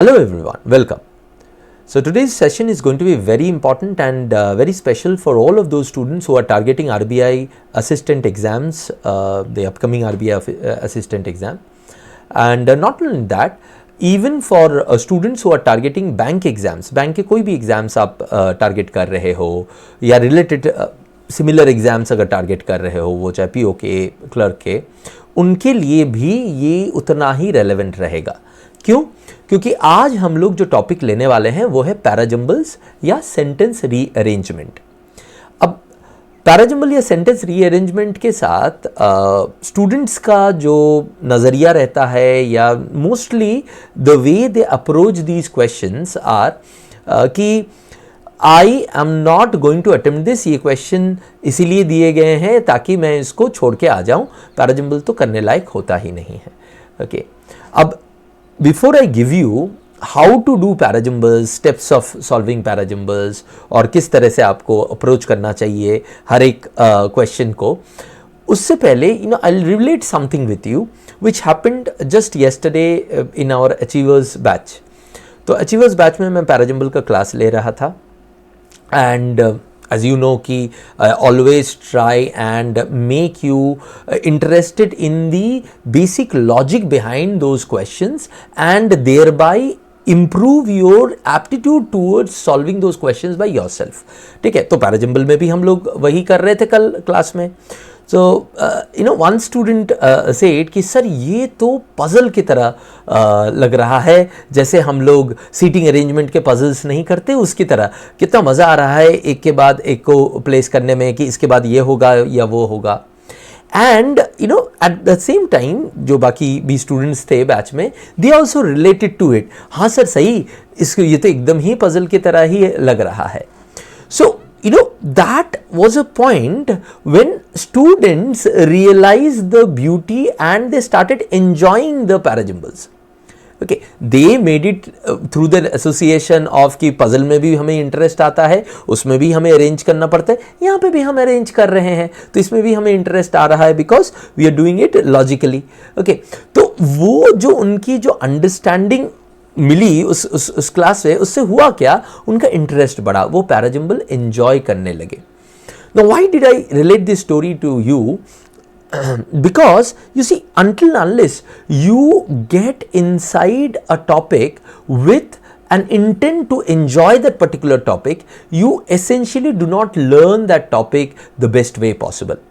Hello everyone, welcome. So today's session is going to be very important and very special for all of those students who are targeting RBI assistant exams, the upcoming RBI assistant exam. And not only that, even for students who are targeting bank exams, bank के कोई भी exams आप target कर रहे हो या related similar exams अगर target कर रहे हो, वो चाहे PO के, clerk के, उनके लिए भी ये उतना ही relevant रहेगा। क्यों? क्योंकि आज हम लोग जो टॉपिक लेने वाले हैं वो है पैराजम्बल्स या सेंटेंस रीअरेंजमेंट। अब पैराजम्बल या सेंटेंस रीअरेंजमेंट के साथ स्टूडेंट्स का जो नज़रिया रहता है या mostly the way they approach these questions are कि I am not going to attempt this, ये क्वेश्चन इसीलिए दिए गए हैं ताकि मैं इसको छोड़ के आ जाऊं, पैराजम्बल तो करने लायक होता ही नहीं है। ओके, अब Before I give you how to do parajumbles, steps of solving parajumbles और किस तरह से आपको अप्रोच करना चाहिए हर एक क्वेश्चन को, उससे पहले I'll relate something with you which happened just yesterday in our Achievers batch. तो Achievers batch में मैं parajumble का क्लास ले रहा था and as you know कि always try and make you interested in the basic logic behind those questions and thereby improve your aptitude towards solving those questions by yourself। ठीक है, तो पैराजम्बल में भी हम लोग वही कर रहे थे कल क्लास में। So one student said कि सर ये तो पजल की तरह लग रहा है, जैसे हम लोग सीटिंग अरेंजमेंट के पजल्स नहीं करते उसकी तरह, कितना मज़ा आ रहा है एक के बाद एक को प्लेस करने में कि इसके बाद ये होगा या वो होगा। And at the same time जो बाकी भी स्टूडेंट्स थे बैच में, they also related to it. हाँ सर सही, इसको ये तो एकदम ही पजल की तरह ही लग रहा है। सो that was a point when students realized the beauty and they started enjoying the parajumbles। Okay, they made it through the association of कि puzzle में भी हमें interest आता है, उसमें भी हमें arrange करना पड़ता है, यहाँ पे भी हम arrange कर रहे हैं तो इसमें भी हमें interest आ रहा है because we are doing it logically। Okay, तो वो जो उनकी जो understanding मिली उस क्लास में, उससे हुआ क्या, उनका इंटरेस्ट बढ़ा, वो पैराजम्बल एंजॉय करने लगे। Now why did I relate this story to you? Because you see, until unless you get inside a topic with an intent to enjoy that particular topic, you essentially do not learn that topic the best way possible।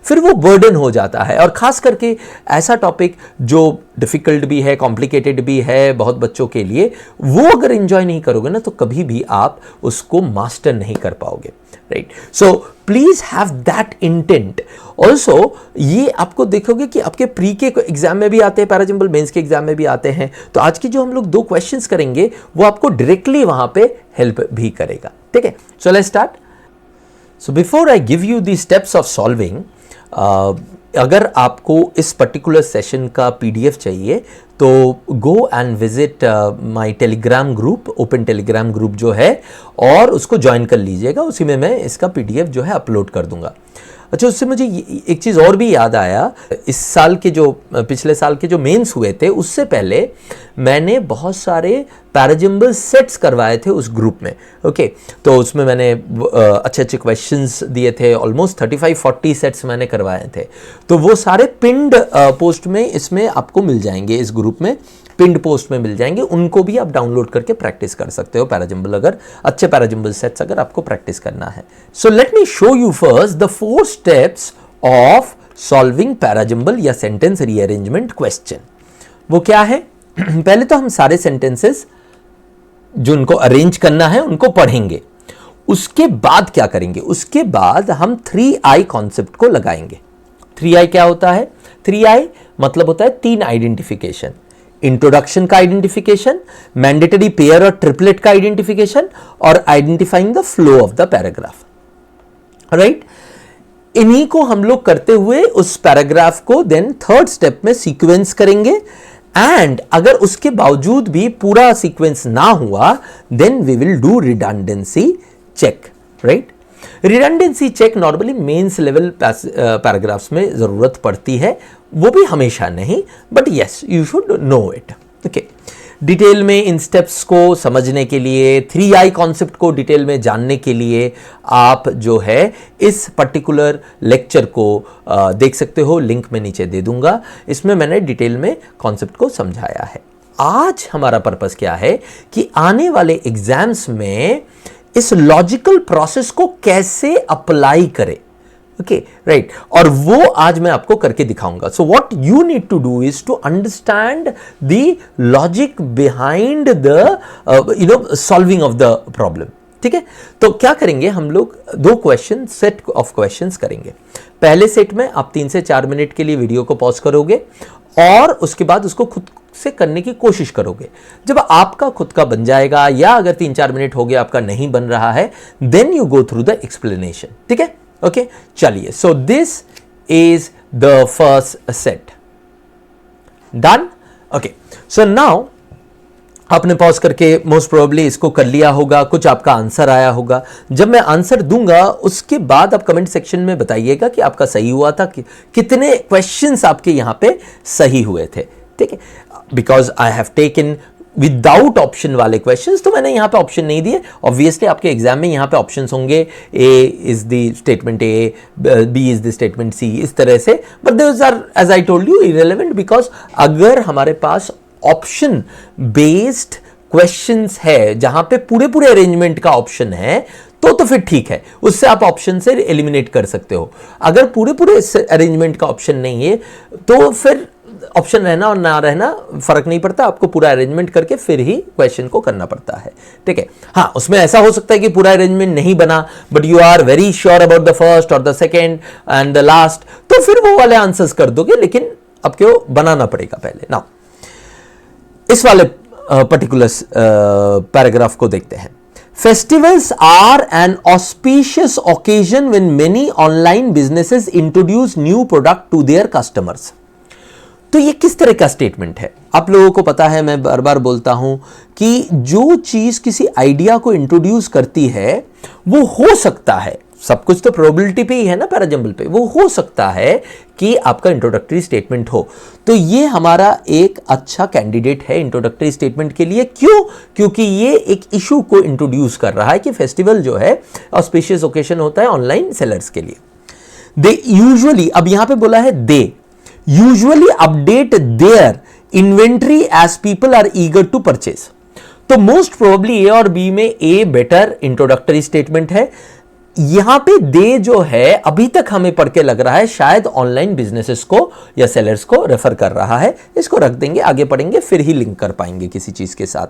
फिर वो burden हो जाता है, और ख़ास करके ऐसा topic जो डिफ़िकल्ट भी है, कॉम्प्लिकेटेड भी है बहुत बच्चों के लिए, वो अगर एंजॉय नहीं करोगे ना तो कभी भी आप उसको मास्टर नहीं कर पाओगे। Right, so please have that intent. Also ये आपको देखोगे कि आपके प्री के एग्जाम में भी आते हैं पैराजम्बल, मेंस के एग्जाम में भी आते हैं, तो आज की जो हम लोग 2 क्वेश्चंस करेंगे वो आपको डायरेक्टली वहाँ पे हेल्प भी करेगा। ठीक है, so let's start. So before I give you the steps of solving, अगर आपको इस पर्टिकुलर सेशन का PDF चाहिए तो go and visit my Telegram group, open Telegram group जो है, और उसको ज्वाइन कर लीजिएगा, उसी में मैं इसका PDF जो है अपलोड कर दूंगा। अच्छा, उससे मुझे एक चीज़ और भी याद आया, इस साल के जो पिछले साल के जो मेंस हुए थे उससे पहले मैंने बहुत सारे पैराजम्बल सेट्स करवाए थे उस ग्रुप में। ओके, तो उसमें मैंने अच्छे अच्छे क्वेश्चंस दिए थे, ऑलमोस्ट 35-40 सेट्स मैंने करवाए थे, तो वो सारे पिंड पोस्ट में इसमें आपको मिल जाएंगे, इस ग्रुप में पिंड पोस्ट में मिल जाएंगे, उनको भी आप डाउनलोड करके प्रैक्टिस कर सकते हो पैराजम्बल, अगर अच्छे पैराजम्बल सेट्स अगर आपको प्रैक्टिस करना है। So let me show you first the 4 steps of solving parajumble या सेंटेंस रीअरेंजमेंट क्वेश्चन। वो क्या है? पहले तो हम सारे सेंटेंसेस जो उनको अरेंज करना है उनको पढ़ेंगे, उसके बाद क्या करेंगे, उसके बाद हम 3I कॉन्सेप्ट को लगाएंगे। 3I क्या होता है? 3I मतलब होता है 3 आइडेंटिफिकेशन, इंट्रोडक्शन का आइडेंटिफिकेशन, मैंडेटरी पेयर और ट्रिपलेट का आइडेंटिफिकेशन, और identifying the flow of the paragraph. Right, इन्हीं को हम लोग करते हुए उस पैराग्राफ को देन 3rd स्टेप में सीक्वेंस करेंगे, एंड अगर उसके बावजूद भी पूरा सीक्वेंस ना हुआ then we will do redundancy check. Right, redundancy check normally mains level paragraphs में जरूरत पड़ती है, वो भी हमेशा नहीं, but yes you should know it. Okay, detail में इन स्टेप्स को समझने के लिए, 3I कॉन्सेप्ट को डिटेल में जानने के लिए आप जो है इस पर्टिकुलर लेक्चर को देख सकते हो, लिंक मैं नीचे दे दूंगा। इसमें मैंने डिटेल में कॉन्सेप्ट को समझाया है। आज हमारा पर्पस क्या है कि आने वाले एग्जाम्स में इस लॉजिकल प्रोसेस को कैसे अप्लाई करें। ओके राइट, और वो आज मैं आपको करके दिखाऊंगा। So what you need to do is to understand the logic behind the solving of the problem. ठीक है, तो क्या करेंगे हम लोग, दो क्वेश्चन, सेट ऑफ क्वेश्चंस करेंगे। पहले सेट में आप 3 से 4 मिनट के लिए वीडियो को पॉज करोगे और उसके बाद उसको खुद से करने की कोशिश करोगे। जब आपका खुद का बन जाएगा, या अगर 3-4 मिनट हो गया आपका नहीं बन रहा है, then you go through the explanation. ठीक है, ओके चलिए। So this is the first set, done. Okay, so now आपने पॉज करके मोस्ट प्रोबेबली इसको कर लिया होगा, कुछ आपका आंसर आया होगा। जब मैं आंसर दूंगा उसके बाद आप कमेंट सेक्शन में बताइएगा कि आपका सही हुआ था, कि कितने क्वेश्चंस आपके यहां पे सही हुए थे। ठीक है, because I have taken without option वाले क्वेश्चंस, तो मैंने यहां पे ऑप्शन नहीं दिए। ऑब्वियसली आपके एग्जाम में यहां पे ऑप्शंस होंगे, A is the statement A, B is the statement C, इस तरह से। But those are, as I told you, irrelevant, because अगर हमारे पास ऑप्शन बेस्ड क्वेश्चंस है जहां पे पूरे पूरे अरेंजमेंट का ऑप्शन है, तो फिर ठीक है, उससे आप ऑप्शन से एलिमिनेट कर सकते हो। अगर पूरे पूरे अरेंजमेंट का ऑप्शन नहीं है तो फिर ऑप्शन रहना और ना रहना फर्क नहीं पड़ता, आपको पूरा अरेंजमेंट करके फिर ही क्वेश्चन को करना पड़ता है। ठीक है, हाँ, उसमें ऐसा हो सकता है कि पूरा अरेंजमेंट नहीं बना, but you are very sure about the first और the second and the last, तो फिर वो वाले आंसर्स कर दोगे, लेकिन आपको बनाना पड़ेगा पहले। नाउ इस वाले पर्टिकुलर पैराग्राफ को देखते हैं। Festivals are an auspicious occasion when many online businesses introduce new product to their customers. तो ये किस तरह का स्टेटमेंट है? आप लोगों को पता है, मैं बार बार बोलता हूं कि जो चीज किसी आइडिया को इंट्रोड्यूस करती है वो हो सकता है, सब कुछ तो प्रोबेबिलिटी पे ही है ना, पैराजंबल पे, वो हो सकता है कि आपका इंट्रोडक्टरी स्टेटमेंट हो। तो ये हमारा एक अच्छा कैंडिडेट है इंट्रोडक्टरी स्टेटमेंट के लिए। क्यों? क्योंकि ये एक इशू को इंट्रोड्यूस कर रहा है कि फेस्टिवल जो है ऑस्पिशियस ओकेशन होता है ऑनलाइन सेलर्स के लिए। दे यूजुअली, अब यहां पे बोला है they usually update their inventory as people are eager to purchase. तो मोस्ट प्रोबेबली ए और बी में ए बेटर इंट्रोडक्टरी स्टेटमेंट है। यहां पे दे जो है अभी तक हमें पढ़ के लग रहा है शायद ऑनलाइन बिजनेसेस को या सेलर्स को रेफर कर रहा है। इसको रख देंगे, आगे पढ़ेंगे, फिर ही लिंक कर पाएंगे किसी चीज के साथ।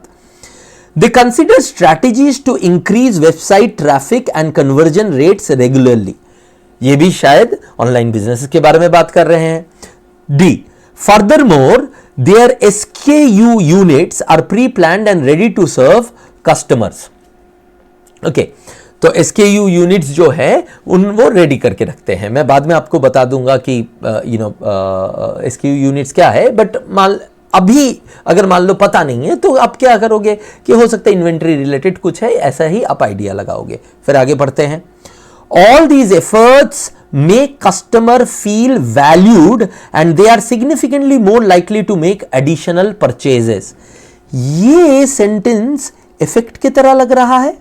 They consider strategies to increase website traffic and conversion rates regularly. ये भी शायद ऑनलाइन बिजनेस के बारे में बात कर रहे हैं। D, furthermore their SKU units are pre planned and ready to serve customers. Okay, तो SKU यूनिट्स जो है वो रेडी करके रखते हैं। मैं बाद में आपको बता दूंगा कि SKU यूनिट्स क्या है, बट अभी अगर मान लो पता नहीं है तो आप क्या करोगे कि हो सकता है इन्वेंट्री रिलेटेड कुछ है, ऐसा ही आप आइडिया लगाओगे। फिर आगे बढ़ते हैं। All these efforts make customer feel valued and they are significantly more likely to make additional purchases. ये सेंटेंस इफेक्ट की तरह लग रहा है।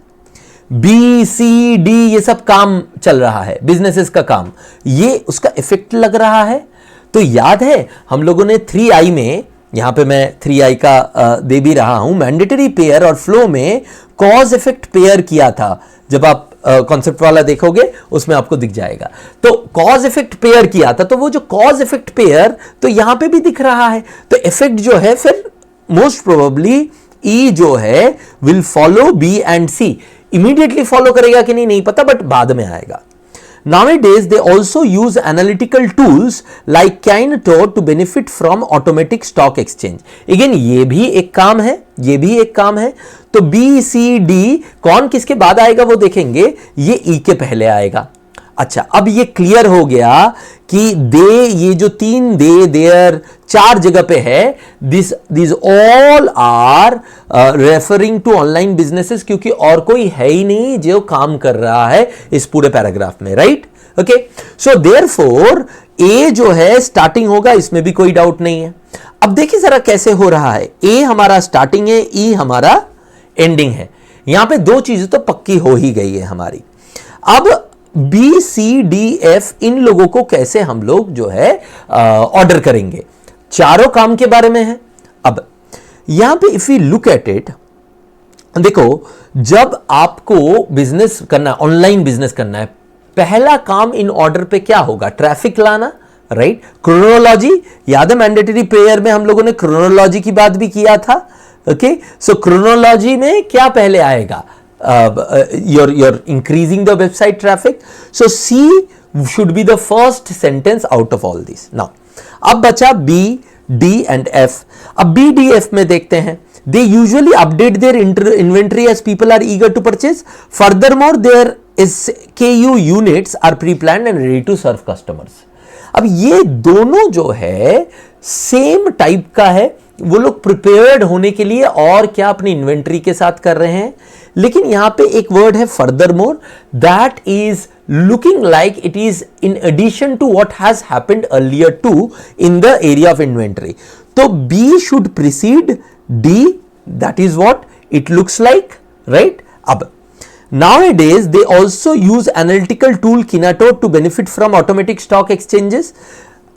बी सी डी ये सब काम चल रहा है, बिजनेसेस का काम, ये उसका इफेक्ट लग रहा है। तो याद है हम लोगों ने 3I में, यहां पे मैं 3I का दे भी रहा हूं, मैंडेटरी पेयर और फ्लो में कॉज इफेक्ट पेयर किया था। जब आप कॉन्सेप्ट वाला देखोगे उसमें आपको दिख जाएगा। तो कॉज इफेक्ट पेयर किया था, तो वो जो कॉज इफेक्ट पेयर तो यहां पे भी दिख रहा है। तो इफेक्ट जो है फिर मोस्ट प्रोबेबली ई जो है will follow B and C. Immediately follow करेगा कि नहीं पता, बट बाद में आएगा। Nowadays they also use analytical tools like Kynto to benefit from automatic stock exchange. Again ये भी एक काम है, ये भी एक काम है। तो B, C, D कौन किसके बाद आएगा वो देखेंगे, ये E के पहले आएगा। अच्छा, अब ये क्लियर हो गया कि दे, ये जो 3 दे, देयर 4 जगह पे है, this all are referring to online businesses, क्योंकि और कोई है ही नहीं जो काम कर रहा है इस पूरे पैराग्राफ में, राइट? ओके, सो देयरफॉर ए जो है स्टार्टिंग होगा, इसमें भी कोई डाउट नहीं है। अब देखिए जरा कैसे हो रहा है, ए हमारा स्टार्टिंग है, ई हमारा एंडिंग है। यहां पे दो चीजें तो पक्की हो ही गई है हमारी। अब बी सी डी एफ इन लोगों को कैसे हम लोग जो है ऑर्डर करेंगे, चारों काम के बारे में है। अब यहां पे if you look at it, देखो जब आपको बिजनेस करना, ऑनलाइन बिजनेस करना है, पहला काम इन ऑर्डर पे क्या होगा, ट्रैफिक लाना, राइट। क्रोनोलॉजी याद है, मैंडेटरी प्रेयर में हम लोगों ने क्रोनोलॉजी की बात भी किया था। ओके, सो क्रोनोलॉजी में क्या पहले आएगा, you're increasing the website traffic, so C should be the first sentence out of all these. Now अब बचा B, D and F. अब B, D, F में देखते हैं, they usually update their inventory as people are eager to purchase. Furthermore, their SKU units are pre-planned and ready to serve customers. अब ये दोनों जो है सेम टाइप का है, वो लोग प्रिपेयर्ड होने के लिए और क्या अपनी इन्वेंट्री के साथ कर रहे हैं। लेकिन यहां पे एक वर्ड है furthermore, that is looking like it is in addition to what has happened earlier to in the area of inventory. तो B should precede D, that is what it looks like, right. अब nowadays they also use analytical tool Kinator to benefit from automatic stock exchanges.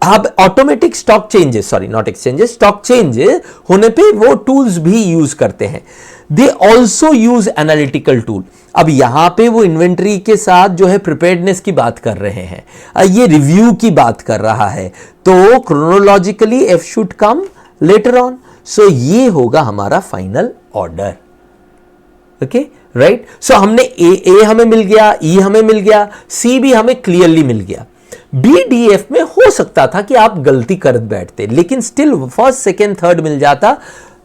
अब automatic stock changes, sorry not exchanges, stock changes होने पे वो tools भी use करते हैं। They also use analytical tool. अब यहां पे वो इन्वेंट्री के साथ जो है प्रिपेयर्डनेस की बात कर रहे हैं, ये रिव्यू की बात कर रहा है, तो chronologically F should come later on. So ये होगा हमारा final order. Okay, right. So हमने ए हमें मिल गया, ई हमें मिल गया, सी भी हमें क्लियरली मिल गया। बी डी एफ में हो सकता था कि आप गलती कर बैठते, लेकिन स्टिल फर्स्ट सेकेंड थर्ड मिल जाता।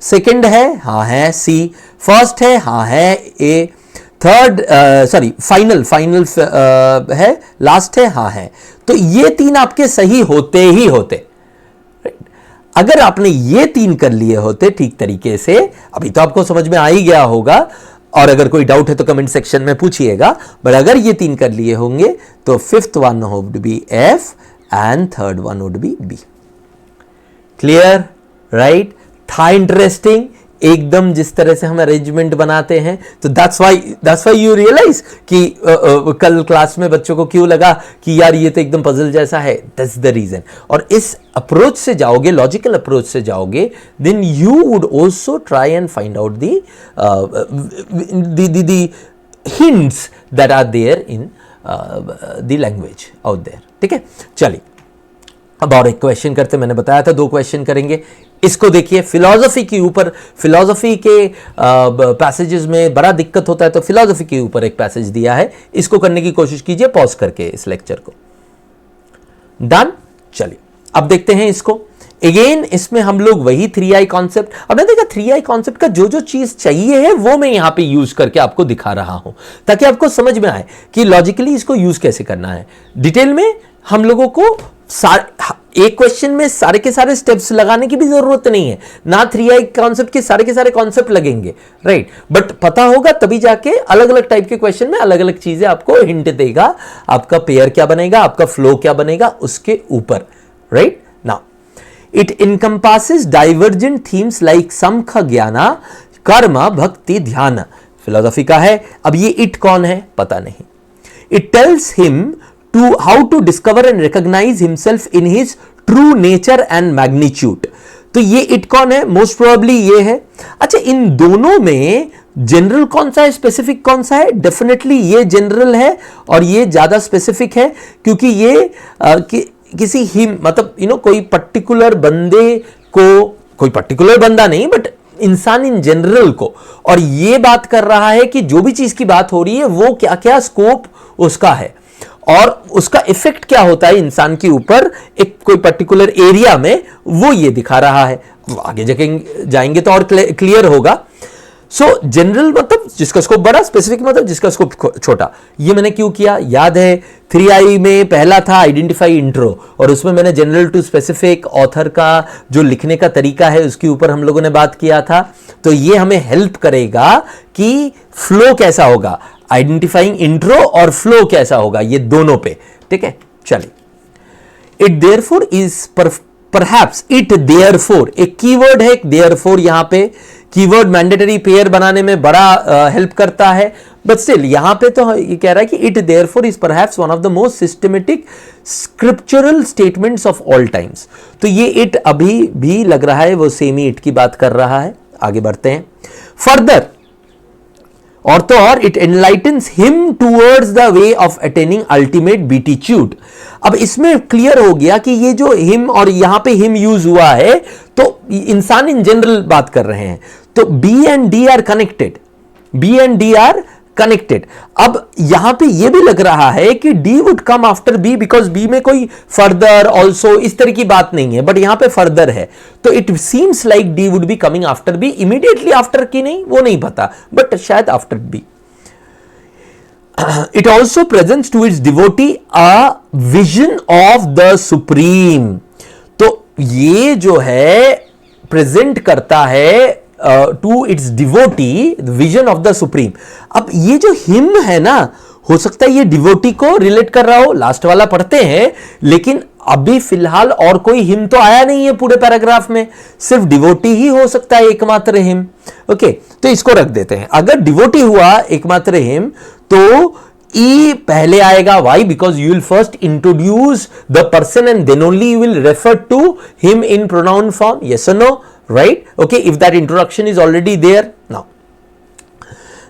सेकेंड है, हाँ है सी, फर्स्ट है, हाँ है ए, थर्ड सॉरी फाइनल है, लास्ट है, हाँ है। तो ये तीन आपके सही होते ही होते। अगर आपने ये तीन कर लिए होते ठीक तरीके से, अभी तो आपको समझ में आ ही गया होगा, और अगर कोई डाउट है तो कमेंट सेक्शन में पूछिएगा, बट अगर ये तीन कर लिए होंगे तो fifth one would be F and third one would be B. Clear, right. था इंटरेस्टिंग एकदम जिस तरह से हम अरेंजमेंट बनाते हैं, तो दैट्स व्हाई यू रियलाइज कि कल क्लास में बच्चों को क्यों लगा कि यार ये तो एकदम पजल जैसा है, दैट्स द रीजन। और इस अप्रोच से जाओगे, लॉजिकल अप्रोच से जाओगे, then you would also try and find out the hints that are there in the language out there. ठीक है, चलिए अब और एक क्वेश्चन करते, मैंने बताया था 2 क्वेश्चन करेंगे। इसको देखिए, फिलॉसफी के ऊपर, फिलॉसफी के पैसेजेस में बड़ा दिक्कत होता है, तो फिलॉसफी के ऊपर एक पैसेज दिया है, इसको करने की कोशिश कीजिए पॉज करके इस लेक्चर को। डन, चलिए अब देखते हैं इसको। अगेन इसमें हम लोग वही 3I कॉन्सेप्ट, अब मैं देखा 3I कॉन्सेप्ट का जो जो चीज चाहिए है वो मैं यहां पे यूज करके आपको दिखा रहा हूं, ताकि आपको समझ में आए कि लॉजिकली इसको यूज कैसे करना है। डिटेल में हम लोगों को एक क्वेश्चन में सारे के सारे स्टेप्स लगाने की भी जरूरत नहीं है ना, 3I कॉन्सेप्ट के सारे कॉन्सेप्ट लगेंगे, राइट। बट पता होगा तभी जाके अलग अलग टाइप के क्वेश्चन में अलग अलग चीजें आपको हिंट देगा, आपका पेयर क्या बनेगा, आपका फ्लो क्या बनेगा उसके ऊपर, right. Now it encompasses divergent themes like Samkhya jnana, karma, भक्ति, ध्यान। फिलोसफी का है। अब ये इट कौन है पता नहीं। It tells him to how to discover and recognize himself in his true nature and magnitude। तो ये इट कौन है, मोस्ट प्रोबेबली ये है। अच्छा, इन दोनों में जनरल कौन सा है, स्पेसिफिक कौन सा है? डेफिनेटली ये जनरल है और ये ज्यादा स्पेसिफिक है, क्योंकि ये किसी ही मतलब कोई पर्टिकुलर बंदे को, कोई पर्टिकुलर बंदा नहीं बट इंसान इन जनरल को, और ये बात कर रहा है कि जो भी चीज की बात हो रही है वो क्या क्या स्कोप उसका है और उसका इफेक्ट क्या होता है इंसान के ऊपर एक कोई पर्टिकुलर एरिया में, वो ये दिखा रहा है। आगे जाएंगे तो और क्लियर होगा। सो जनरल मतलब जिसका स्कोप बड़ा, स्पेसिफिक मतलब जिसका स्कोप छोटा। ये मैंने क्यों किया, याद है 3I में पहला था आइडेंटिफाई इंट्रो, और उसमें मैंने जनरल टू स्पेसिफिक ऑथर का जो लिखने का तरीका है उसके ऊपर हम लोगों ने बात किया था। तो ये हमें हेल्प करेगा कि फ्लो कैसा होगा, आइडेंटिफाइंग इंट्रो और फ्लो कैसा होगा, ये दोनों पे। ठीक है, चलिए। It therefore is perhaps, it, therefore, एक कीवर्ड है देयरफॉर, यहां पे कीवर्ड मैंडेटरी पेयर बनाने में बड़ा हेल्प करता है, बट स्टिल यहां पे तो ये कह रहा है कि it therefore is perhaps one of the most systematic scriptural statements of all times. तो ये इट अभी भी लग रहा है वो सेम ही इट की बात कर रहा है। आगे बढ़ते हैं। फर्दर, और तो और, it enlightens him towards the way of attaining ultimate beatitude. अब इसमें क्लियर हो गया कि ये जो हिम और यहां पे हिम यूज हुआ है तो इंसान इन जनरल बात कर रहे हैं, तो B and D are connected, B and D are connected. अब यहां पे ये भी लग रहा है कि D would come after B, because B में कोई फर्दर, ऑल्सो, इस तरह की बात नहीं है, बट यहां पे फर्दर है, तो it seems like D would be coming after B, immediately after की नहीं, वो नहीं पता, बट शायद after B. It also presents to its devotee a vision of the supreme. तो ये जो है प्रेजेंट करता है to its devotee vision of the supreme. अब ये जो हिम है ना, हो सकता है ये डिवोटी को रिलेट कर रहा हो, लास्ट वाला पढ़ते हैं, लेकिन अभी फिलहाल और कोई हिम तो आया नहीं है पूरे पैराग्राफ में, सिर्फ डिवोटी ही हो सकता है एकमात्र हिम। ओके, तो इसको रख देते हैं। अगर डिवोटी हुआ एकमात्र हिम तो ई पहले आएगा। Why? Because you will first introduce the person and then only you will refer to him in pronoun form. Yes और no? Right? Okay, if that introduction is already there. Now,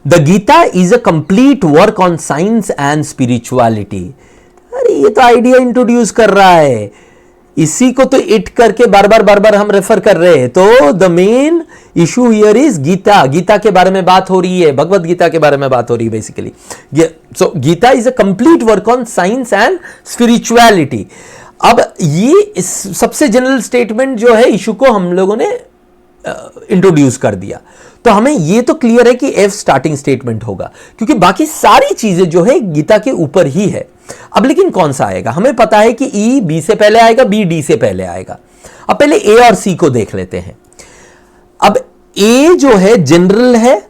the Gita is a complete work on science and spirituality. अरे ये तो idea introduce कर रहा है, इसी को तो इट करके बार बार हम रेफर कर रहे हैं। तो the main issue here is Gita. Gita के बारे में बात हो रही है, भगवत गीता के बारे में बात हो रही है basically. So Gita is a complete work on science and spirituality. अब ये सबसे जनरल स्टेटमेंट जो है इशू को हम लोगों ने इंट्रोड्यूस कर दिया, तो हमें ये तो क्लियर है कि एफ स्टार्टिंग स्टेटमेंट होगा, क्योंकि बाकी सारी चीजें जो है गीता के ऊपर ही है। अब लेकिन कौन सा आएगा? हमें पता है कि ई बी से पहले आएगा, बी डी से पहले आएगा। अब पहले ए और सी को देख लेते हैं। अब ए जो है जनरल है,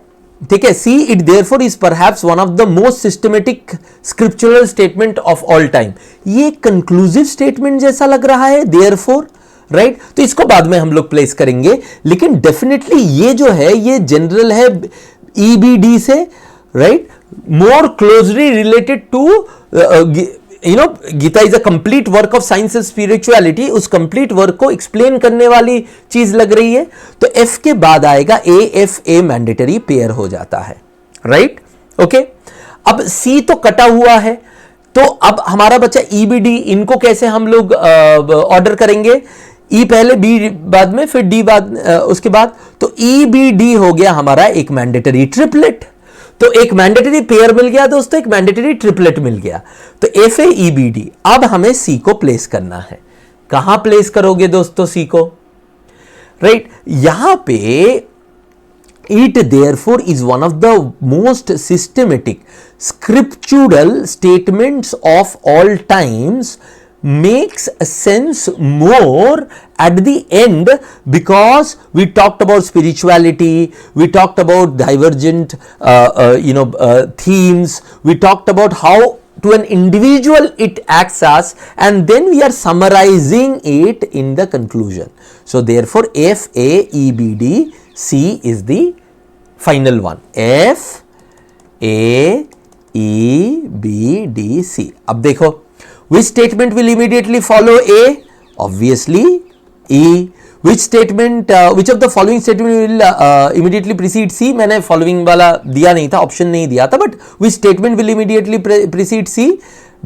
ठीक है। See, it therefore is perhaps one of the most systematic scriptural statement of all time. ये कंक्लूसिव स्टेटमेंट जैसा लग रहा है, देयरफॉर, राइट। तो इसको बाद में हम लोग प्लेस करेंगे, लेकिन डेफिनेटली ये जो है ये जनरल है ईबीडी से, right, more closely related to Gita is a complete work of science and spirituality. उस कंप्लीट वर्क को एक्सप्लेन करने वाली चीज लग रही है। तो एफ के बाद आएगा ए, एफ ए मैंडेटरी पेयर हो जाता है, राइट, ओके। अब सी तो कटा हुआ है, तो अब हमारा बच्चा ईबीडी, इनको कैसे हम लोग ऑर्डर करेंगे? ई पहले, बी बाद में, फिर डी बाद, उसके बाद। तो ई बी डी हो गया हमारा एक मैंडेटरी ट्रिपलेट। तो एक मैंडेटरी पेयर मिल गया दोस्तों, एक मैंडेटरी ट्रिपलेट मिल गया। तो F A E B D. अब हमें सी को प्लेस करना है। कहां प्लेस करोगे दोस्तों सी को? राइट, यहां पे it therefore is one of the most systematic scriptural statements of all times, makes sense more at the end, because we talked about spirituality, we talked about divergent themes, we talked about how to an individual it acts as, and then we are summarizing it in the conclusion. So therefore F A E B D C is the final one. F A E B D C. अब देखो, which statement will immediately follow A? Obviously E. Which statement, which of the following statement will immediately precede C? मैंने following वाला दिया नहीं था, option नहीं दिया था, but which statement will immediately precede C?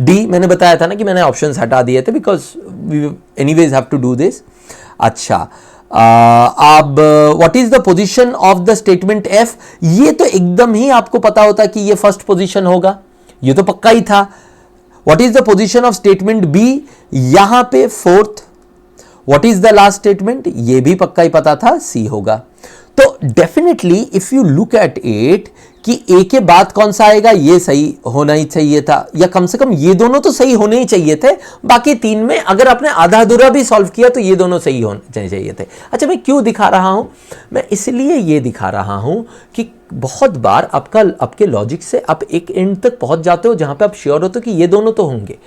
D. मैंने बताया था ना कि मैंने ऑप्शंस हटा दिए थे, because we anyways have to do this. अच्छा, अब what is the position of the statement F? ये तो एकदम ही आपको पता होता कि ये फर्स्ट पोजीशन होगा, ये तो पक्का ही था। What is the position of statement B? यहां पे fourth. What is the last statement? ये भी पक्का ही पता था, C होगा। तो definitely if you look at it कि ए के बाद कौन सा आएगा, ये सही होना ही चाहिए था, या कम से कम ये दोनों तो सही होने ही चाहिए थे। बाकी तीन में अगर आपने आधा अधूरा भी सॉल्व किया तो ये दोनों सही होने चाहिए थे। अच्छा, मैं क्यों दिखा रहा हूं? मैं इसलिए ये दिखा रहा हूं कि बहुत बार आपके लॉजिक से आप एक एंड तक पहुंच जाते हो जहां पे आप श्योर होते हो कि ये दोनों तो होंगे,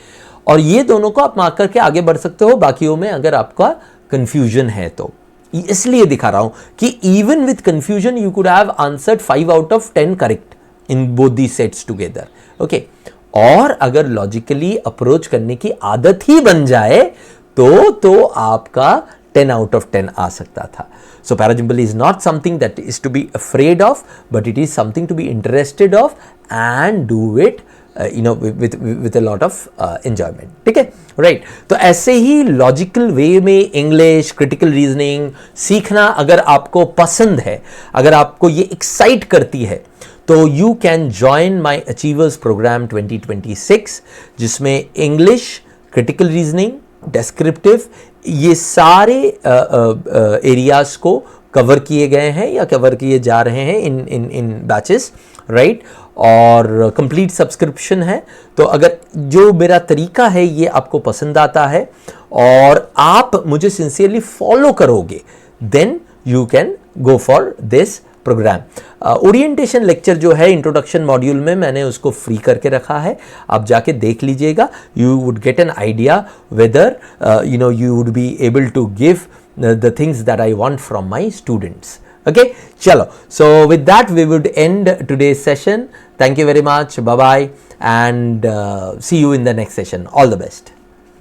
और ये दोनों को आप मार्क करके आगे बढ़ सकते हो, बाकियों में अगर आपका कंफ्यूजन है तो इसलिए दिखा रहा हूं कि even with confusion you could have answered 5 out of 10 correct in both the sets together. Okay, और अगर लॉजिकली अप्रोच करने की आदत ही बन जाए तो आपका 10 आउट ऑफ 10 आ सकता था. So Parajimbal is not something that is to be afraid of, but it is something to be interested of and do it with a lot of enjoyment. ठीक है, राइट. तो ऐसे ही लॉजिकल वे में English, critical reasoning सीखना अगर आपको पसंद है, अगर आपको ये एक्साइट करती है, तो you can join my achievers program 2026, जिसमें इंग्लिश, क्रिटिकल रीजनिंग, डेस्क्रिप्टिव, ये सारे एरियाज को कवर किए गए हैं या कवर किए जा रहे हैं इन बैचेस, राइट. और कंप्लीट सब्सक्रिप्शन है. तो अगर जो मेरा तरीका है ये आपको पसंद आता है और आप मुझे सिंसियरली फॉलो करोगे, then you can go for this program. Orientation lecture जो है इंट्रोडक्शन मॉड्यूल में मैंने उसको फ्री करके रखा है, आप जाके देख लीजिएगा. You would get an idea whether you would be able to give the things that I want from my students. Okay, chalo. So with that we would end today's session. Thank you very much. Bye bye, and see you in the next session. All the best.